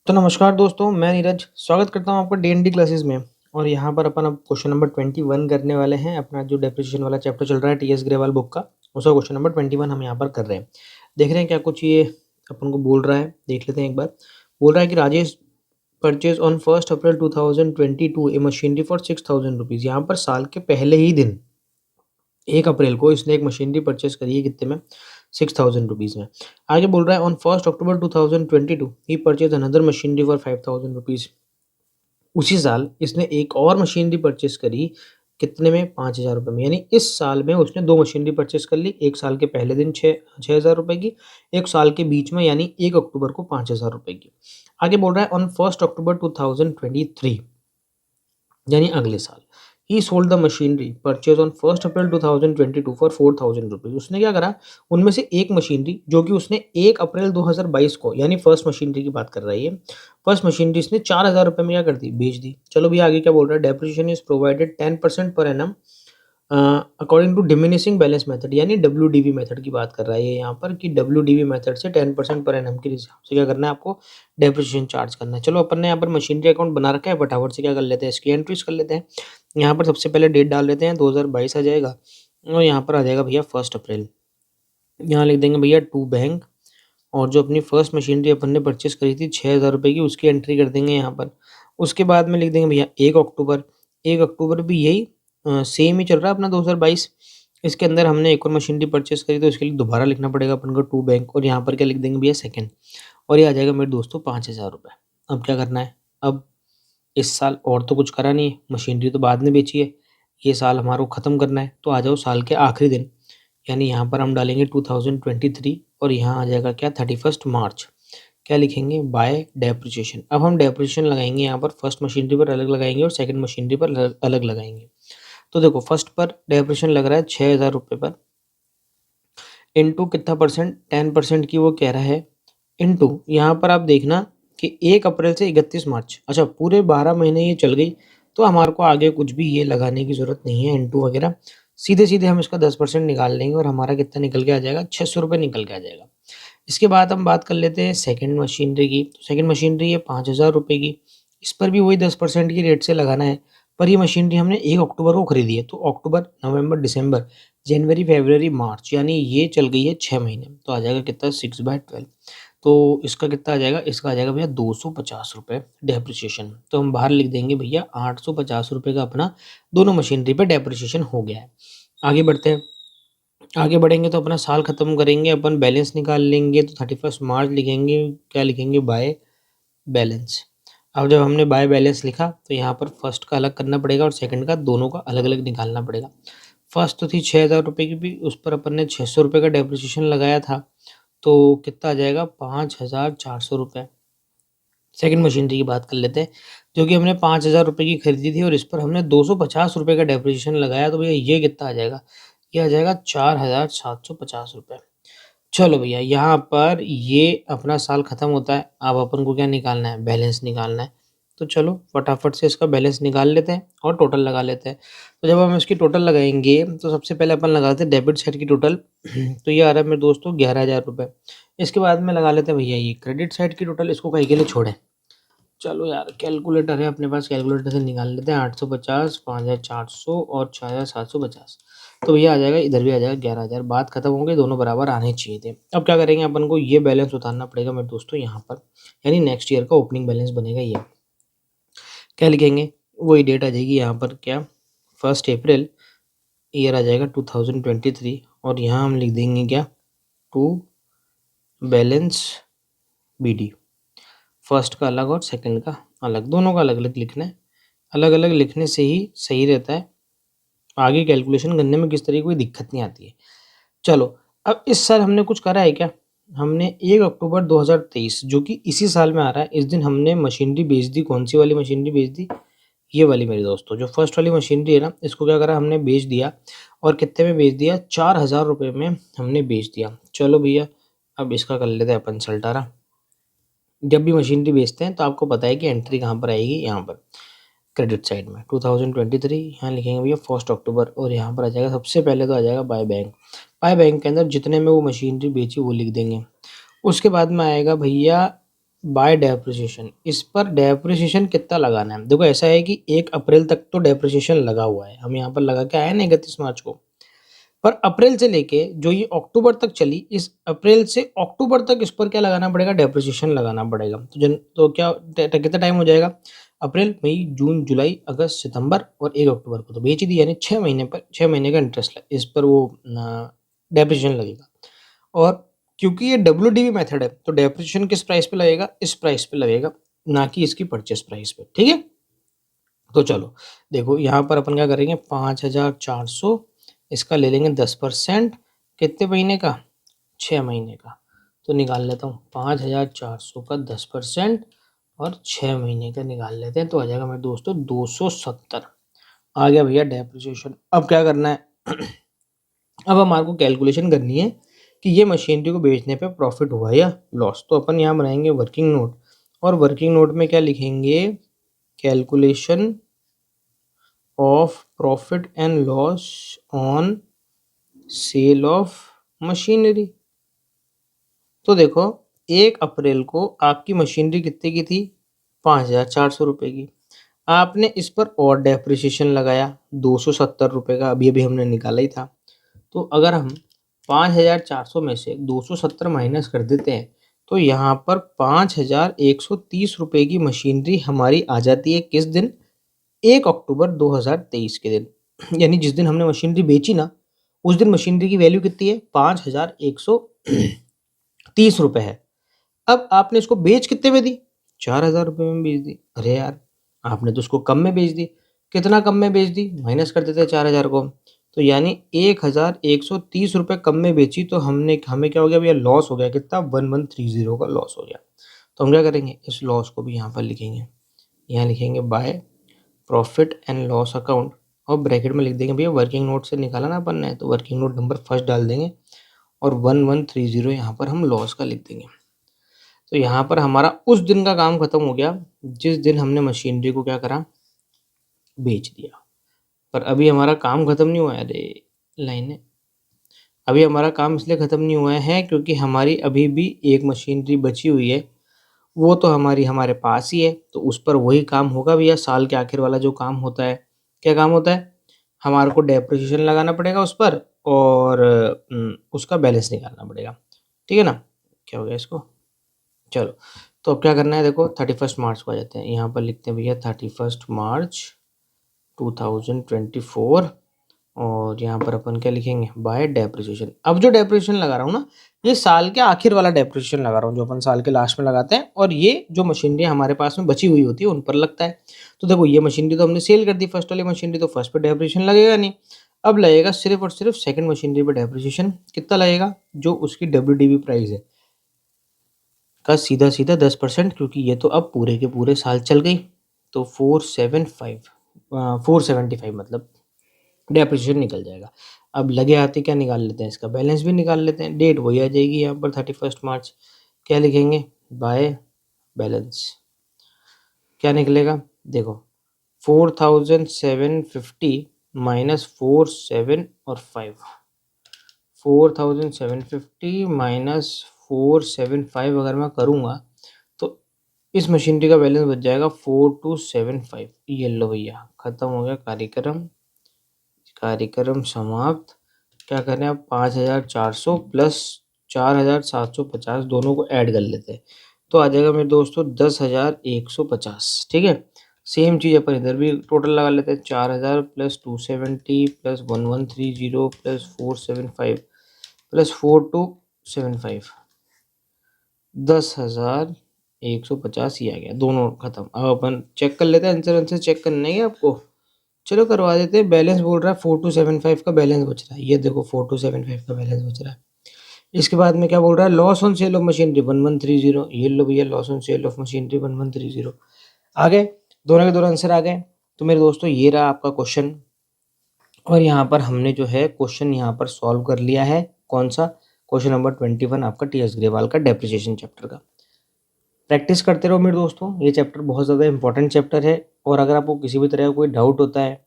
तो नमस्कार दोस्तों, मैं नीरज स्वागत करता हूँ आपका डी क्लासेस में। और यहाँ पर अपन अब क्वेश्चन नंबर 21 करने वाले हैं। अपना जो डेप्रिसिएशन वाला चैप्टर चल रहा है टीएस ग्रेवाल बुक का, उसका क्वेश्चन नंबर 21 हम यहाँ पर कर रहे हैं। देख रहे हैं क्या कुछ ये अपन को बोल रहा है, देख लेते हैं एक बार। बोल रहा है कि Rajesh purchase on 1 April 2022 A machinery for 6,000 rupees. यहाँ पर साल के पहले ही दिन 1 अप्रैल को इसने एक मशीनरी परचेज करी है, कितने में? 6,000 रुपीज़ में। आगे बोल रहा है on 1 October 2022 he purchase another machinery for 5,000 rupees. उसी साल इसने एक और मशीनरी परचेज करी, कितने में? 5,000 रुपये में। यानी इस साल में उसने दो मशीनरी परचेज कर ली, एक साल के पहले दिन 6,000 रुपये की, एक साल के बीच में यानी 1 अक्टूबर को 5,000 रुपये की। आगे बोल रहा है ऑन 1 अक्टूबर 2023 यानी अगले साल ही sold the machinery purchase on 1 April 2022 for 4,000 rupees. उसने क्या करा, उनमें से एक मशीनरी जो कि उसने 1 अप्रैल 2022 को, यानी फर्स्ट मशीनरी की बात कर रही है, फर्स्ट मशीनरी इसने 4,000 रुपये में क्या कर दी, बेच दी। चलो भैया आगे क्या बोल रहा है, depreciation is provided 10% per annum according to diminishing balance method, यानी डब्ल्यूडीवी मेथड की बात कर रहा है ये यहाँ पर कि डब्ल्यूडीवी मेथड से 10% पर एनम के हिसाब से क्या करना है आपको, डेप्रिसिएशन चार्ज करना है। चलो अपन ने यहाँ पर मशीनरी अकाउंट बना रखा है, फटाफट से क्या कर लेते हैं, इसकी एंट्रीज कर लेते हैं। यहाँ पर सबसे पहले डेट डाल देते हैं, 2022 आ जाएगा और यहाँ पर आ जाएगा भैया 1 अप्रैल। यहाँ लिख देंगे भैया टू बैंक, और जो अपनी फर्स्ट मशीनरी अपन ने परचेस करी थी 6,000 रुपये की, उसकी एंट्री कर देंगे यहाँ पर। उसके बाद में लिख देंगे भैया 1 अक्टूबर। 1 अक्टूबर भी यही सेम ही चल रहा है अपना 2022। इसके अंदर हमने एक और मशीनरी परचेस करी, तो इसके लिए दोबारा लिखना पड़ेगा अपन को टू बैंक, और यहाँ पर क्या लिख देंगे भैया सेकंड, और ये आ जाएगा मेरे दोस्तों 5,000 रुपये। अब क्या करना है, अब इस साल और तो कुछ करा नहीं है, मशीनरी तो बाद में बेची है, ये साल हमारा को ख़त्म करना है। तो आ जाओ साल के आखिरी दिन, यानी यहाँ पर हम डालेंगे 2023 और यहाँ आ जाएगा क्या, 31 मार्च। क्या लिखेंगे, बाय डेप्रिसिएशन। अब हम डेप्रिसिएशन लगाएंगे यहाँ पर, फर्स्ट मशीनरी पर अलग लगाएंगे और सेकंड मशीनरी पर अलग लगाएंगे। तो देखो फर्स्ट पर डेप्रिसिएशन लग रहा है 6,000 रुपये पर, इनटू कितना परसेंट, 10% की वो कह रहा है, इनटू यहाँ पर आप देखना कि 1 अप्रैल से 31 मार्च, अच्छा पूरे 12 महीने ये चल गई, तो हमारे को आगे कुछ भी ये लगाने की ज़रूरत नहीं है इनटू वगैरह। सीधे सीधे हम इसका 10% निकाल लेंगे और हमारा कितना निकल के आ जाएगा, 600 रुपये निकल के आ जाएगा। इसके बाद हम बात कर लेते हैं सेकंड मशीनरी की। तो सेकंड मशीनरी है 5,000 रुपये की, इस पर भी वही 10% की रेट से लगाना है, पर ये मशीनरी हमने 1 अक्टूबर को खरीदी है, तो अक्टूबर नवंबर दिसंबर जनवरी फरवरी मार्च, यानी ये चल गई है 6 महीने, तो आ जाएगा कितना, 6/12। तो इसका कितना आ जाएगा, इसका आ जाएगा भैया 250 रुपये डेप्रिसिएशन। तो हम बाहर लिख देंगे भैया 850 रुपये का अपना दोनों मशीनरी पे डेप्रिसिएशन हो गया है। आगे बढ़ते हैं, आगे बढ़ेंगे तो अपना साल ख़त्म करेंगे, अपन बैलेंस निकाल लेंगे, तो 31 मार्च लिखेंगे, क्या लिखेंगे, बाय बैलेंस। अब जब हमने बाय बैलेंस लिखा तो यहाँ पर फर्स्ट का अलग करना पड़ेगा और सेकंड का, दोनों का अलग अलग निकालना पड़ेगा। फर्स्ट तो थी 6,000 रुपये की भी, उस पर अपन ने 600 रुपये का डेप्रिसिएशन लगाया था, तो कितना आ जाएगा, 5,400 रुपये। सेकंड मशीनरी की बात कर लेते हैं, जो कि हमने 5,000 रुपये की खरीदी थी और इस पर हमने 250 रुपये का डेप्रिसिएशन लगाया, तो भैया ये कितना आ जाएगा, ये आ जाएगा 4,750 रुपये। चलो भैया यहाँ पर ये अपना साल ख़त्म होता है, अब अपन को क्या निकालना है, बैलेंस निकालना है। तो चलो फटाफट से इसका बैलेंस निकाल लेते हैं और टोटल लगा लेते हैं। तो जब हम इसकी टोटल लगाएंगे तो सबसे पहले अपन लगाते हैं डेबिट साइड की टोटल तो ये आ रहा है मेरे दोस्तों 11,000 रुपये। इसके बाद में लगा लेते हैं भैया ये क्रेडिट साइड की टोटल, इसको कहीं के लिए छोड़ें। चलो यार कैलकुलेटर है अपने पास, कैलकुलेटर से निकाल लेते हैं, 850, 5,400 और 6,750। तो भैया आ जाएगा, इधर भी आ जाएगा 11,000। बात खत्म हो गई, दोनों बराबर आने चाहिए थे। अब क्या करेंगे, अपन को ये बैलेंस उतारना पड़ेगा मेरे दोस्तों यहाँ पर, यानी नेक्स्ट ईयर का ओपनिंग बैलेंस बनेगा ये। क्या लिखेंगे, वही डेट आ जाएगी यहाँ पर, क्या, 1 अप्रैल, ईयर आ जाएगा 2023, और यहाँ हम लिख देंगे क्या, टू बैलेंस BD। फर्स्ट का अलग और सेकंड का अलग, दोनों का अलग अलग लिखना है। अलग अलग लिखने से ही सही रहता है, आगे कैलकुलेशन करने में किस तरीके कोई दिक्कत नहीं आती है। चलो अब इस साल हमने कुछ करा है क्या, हमने 1 अक्टूबर 2023 जो कि इसी साल में आ रहा है, इस दिन हमने मशीनरी बेच दी। कौन सी वाली मशीनरी बेच दी, ये वाली मेरे दोस्तों, जो फर्स्ट वाली मशीनरी है ना, इसको क्या करा हमने, बेच दिया। और कितने में बेच दिया, 4,000 रुपये में हमने बेच दिया। चलो भैया अब इसका कर लेते हैं अपन सल्टारा। जब भी मशीनरी बेचते हैं तो आपको पता है कि एंट्री कहाँ पर आएगी, यहाँ पर क्रेडिट साइड में 2023, यहाँ लिखेंगे भैया 1 अक्टूबर, और यहाँ पर आ जाएगा सबसे पहले तो आ जाएगा बाय बैंक। बाय बैंक के अंदर जितने में वो मशीनरी बेची वो लिख देंगे। उसके बाद में आएगा भैया बाय डेप्रिसिएशन, इस पर डेप्रिसिएशन कितना लगाना है। देखो ऐसा है कि 1 अप्रैल तक तो डेप्रिसिएशन लगा हुआ है, हम यहाँ पर लगा के आए ना 31 मार्च को, पर अप्रैल से लेके जो ये अक्टूबर तक चली, इस अप्रैल से अक्टूबर तक इस पर क्या लगाना पड़ेगा, डेप्रिसिएशन लगाना पड़ेगा। तो क्या कितना टाइम हो जाएगा, अप्रैल मई जून जुलाई अगस्त सितंबर और 1 अक्टूबर को तो बेच ही दी, यानी 6 महीने पर 6 महीने का इंटरेस्ट इस पर वो डेप्रिसिएशन लगेगा। और क्योंकि ये डब्ल्यूडीवी मेथड है तो डेप्रिसिएशन किस प्राइस पे लगेगा, इस प्राइस पे लगेगा, ना कि इसकी परचेस प्राइस पे। ठीक है, तो चलो देखो यहाँ पर अपन क्या करेंगे, 5400 इसका ले लेंगे 10%, कितने महीने का, 6 महीने का। तो निकाल लेता हूँ 5400 का 10% और 6 महीने का निकाल लेते हैं, तो आ जाएगा मेरे दोस्तों 270। आ गया भैया डेप्रिसिएशन। अब क्या करना है अब हमारे को कैलकुलेशन करनी है कि ये मशीनरी को बेचने पे प्रॉफिट हुआ या लॉस। तो अपन यहाँ बनाएंगे वर्किंग नोट, और वर्किंग नोट में क्या लिखेंगे, calculation of profit and loss on sale of machinery. तो देखो 1 अप्रैल को आपकी मशीनरी कितने की थी, 5400 रुपये की। आपने इस पर और डेप्रिसिएशन लगाया 270 रुपये का, अभी अभी हमने निकाला ही था। तो अगर हम 5400 में से 270 माइनस कर देते हैं तो यहाँ पर 5130 रुपये की मशीनरी हमारी आ जाती है किस दिन, 1 अक्टूबर 2023 के दिन। यानी जिस दिन हमने मशीनरी बेची ना, उस दिन मशीनरी की वैल्यू कितनी है, 5130 रुपये है। अब आपने इसको बेच कितने में दी, 4000 रुपये में बेच दी। अरे यार, आपने तो उसको कम में बेच दी। कितना कम में बेच दी, माइनस कर देते हैं 4000 को, तो यानी 1130 रुपये कम में बेची, तो हमें क्या हो गया भैया, लॉस हो गया। कितना, 1130 का लॉस हो गया। तो हम क्या करेंगे, इस लॉस को भी यहाँ पर लिखेंगे, यहाँ लिखेंगे by profit and loss account, और ब्रैकेट में लिख देंगे भैया वर्किंग नोट से निकाला ना अपन ने, तो वर्किंग नोट नंबर फर्स्ट डाल देंगे और 1130 यहाँ पर हम लॉस का लिख देंगे। तो यहाँ पर हमारा उस दिन का काम खत्म हो गया जिस दिन हमने मशीनरी को क्या करा, बेच दिया। पर अभी हमारा काम खत्म नहीं हुआ है, अरे लाइन है, अभी हमारा काम इसलिए ख़त्म नहीं हुआ है क्योंकि हमारी अभी भी एक मशीनरी बची हुई है, वो तो हमारे पास ही है, तो उस पर वही काम होगा भैया। साल के आखिर वाला जो काम होता है, क्या काम होता है, हमारे को डेप्रिसिएशन लगाना पड़ेगा उस पर, और उसका बैलेंस निकालना पड़ेगा। ठीक है ना, क्या हो गया इसको, चलो। तो अब क्या करना है, देखो 31 मार्च को आ जाते हैं, यहाँ पर लिखते हैं भैया 31 मार्च 2024, और यहाँ पर अपन क्या लिखेंगे, बाय डेप्रिसिएशन। अब जो डेप्रिसिएशन लगा रहा हूँ ना, ये साल के आखिर वाला डेप्रिसिएशन लगा रहा हूँ, जो अपन साल के लास्ट में लगाते हैं, और ये जो मशीनरी हमारे पास में बची हुई होती है उन पर लगता है। तो देखो ये मशीनरी तो हमने सेल कर दी, फर्स्ट वाली मशीनरी, तो फर्स्ट पे डेप्रिसिएशन लगेगा नहीं। अब लगेगा सिर्फ और सिर्फ सेकंड मशीनरी पे डेप्रिसिएशन। कितना लगेगा, जो उसकी डब्ल्यूडीवी प्राइस है का सीधा सीधा 10%, क्योंकि ये तो अब पूरे के पूरे साल चल गई। तो 475 मतलब डेप्रिसिएशन निकल जाएगा। अब लगे हाथी क्या निकाल लेते हैं, इसका बैलेंस भी निकाल लेते हैं। डेट वही आ जाएगी यहाँ पर 31 मार्च। क्या लिखेंगे, बाय बैलेंस, क्या निकलेगा, देखो 4750 माइनस 47 और 5, 4750 माइनस 475 अगर मैं करूँगा तो इस मशीनरी का बैलेंस बच जाएगा 4275। ये लो भैया, ख़त्म हो गया कार्यक्रम समाप्त। क्या करें अब, 5400 प्लस 4750 दोनों को ऐड कर लेते हैं, तो आ जाएगा मेरे दोस्तों 10150। ठीक है, सेम चीज़ अपन इधर भी टोटल लगा लेते हैं, 4000 प्लस 270 प्लस 1130 प्लस 475 प्लस 4275, 10150 ही आ गया, दोनों खत्म। अब अपन चेक कर लेते हैं, आंसर चेक करना है आपको, चलो करवा देते हैं। बैलेंस बोल रहा है 4275 का बैलेंस बच रहा है, ये देखो 4275 का बैलेंस बच रहा है। इसके बाद में क्या बोल रहा है, loss on sale of machinery 1130, ये लो भैया loss on sale of machinery 1130 आ गए, दोनों के दोनों आंसर आ गए। तो मेरे दोस्तों ये रहा आपका क्वेश्चन, और यहाँ पर हमने जो है क्वेश्चन यहाँ पर सॉल्व कर लिया है। कौन सा, क्वेश्चन नंबर 21 आपका टी.एस. ग्रेवाल का डेप्रिसिएशन चैप्टर का। प्रैक्टिस करते रहो मेरे दोस्तों, ये चैप्टर बहुत ज़्यादा इंपॉर्टेंट चैप्टर है, और अगर आपको किसी भी तरह का कोई डाउट होता है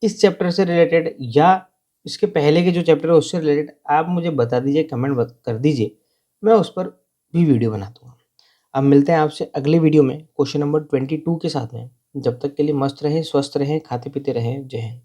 इस चैप्टर से रिलेटेड या इसके पहले के जो चैप्टर है उससे रिलेटेड, आप मुझे बता दीजिए, कमेंट कर दीजिए, मैं उस पर भी वीडियो बना दूँगा। अब मिलते हैं आपसे अगली वीडियो में क्वेश्चन नंबर 22 के साथ में। जब तक के लिए मस्त रहें, स्वस्थ रहें, खाते पीते रहें। जय हिंद।